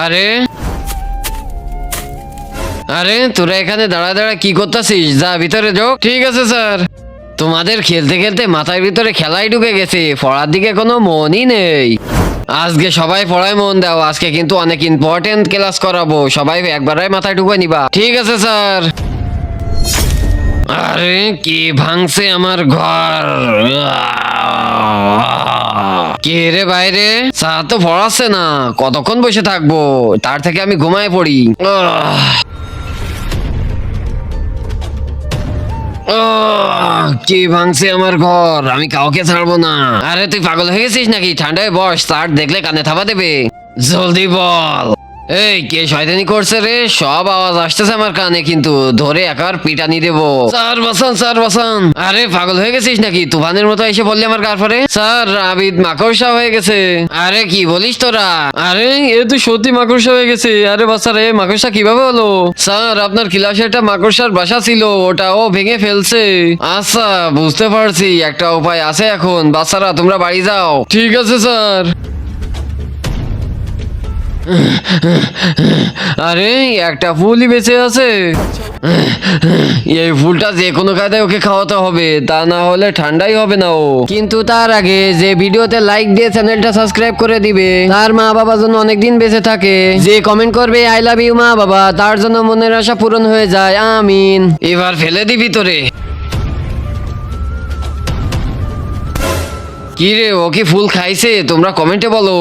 আরে আরে তোরা এখানে দাঁড়া দাঁড়া কি করতেছিস? যা ভিতরে যাও। ঠিক আছে স্যার। তোমাদের খেলতে খেলতে মাথার ভিতরে খেলাই ঢুকে গেছে, পড়ার দিকে কোনো মনই নেই। আজকে সবাই পড়ায় মন দাও, আজকে কিন্তু অনেক ইম্পর্টেন্ট ক্লাস করাবো, সবাই একবারে মাথায় ঢুকে নিবা। ঠিক আছে স্যার। আরে কি ভাঙছে আমার ঘর? কে রে বাইরে? স্যার তো পড়াচ্ছে না, কতক্ষণ বসে থাকবো? তার থেকে আমি ঘুমায় পড়ি। কি ভাঙছে আমার ঘর? আমি কাউকে ছাড়বো না। আরে তুই পাগল হয়ে গেছিস নাকি? ঠান্ডায় বস, স্যার দেখলে কানে থাবা দেবে। জলদি বল। এই কে শয়তানি করছে রে? সব আওয়াজ আসতেছে আমার কানে, কিন্তু ধরে একার পিটানি দেবো। স্যার বাঁচান, স্যার বাঁচান। আরে পাগল হয়ে গেছিস নাকি? তুফানের মতো এসে বললি আমার গার পরে। স্যার আবিদ মাকড়সা হয়ে গেছে। আরে কি বলিস তোরা? আরে এ তো সত্যি মাকড়সা হয়ে গেছে। আরে বাচ্চা রে, মাকড়সা কিভাবে হলো? স্যার আপনার ক্লাসে একটা মাকড়সার বাসা ছিল, ওটা ও ভেঙে ফেলছে। আচ্ছা বুঝতে পারছি, একটা উপায় আছে এখন। বাচ্চারা তোমরা বাড়ি যাও। ঠিক আছে স্যার। আরে একটা ফুলই বেঁচে আছে। এই ফুলটা যে কোনো কায়দায় ওকে খাওয়াতে হবে, তা না হলে ঠান্ডাই হবে না ও। কিন্তু তার আগে যে ভিডিওতে লাইক দিয়ে চ্যানেলটা সাবস্ক্রাইব করে দিবে, তার মা বাবা যেন অনেকদিন বেঁচে থাকে। যে কমেন্ট করবে আই লাভ ইউ মা বাবা, তার জন্য মনের আশা পূরণ হয়ে যায়। আমিন। এবার ফেলে দিবি তোরে। কি রে, ও কি ফুল খাইছে? তোমরা কমেন্টে বলো।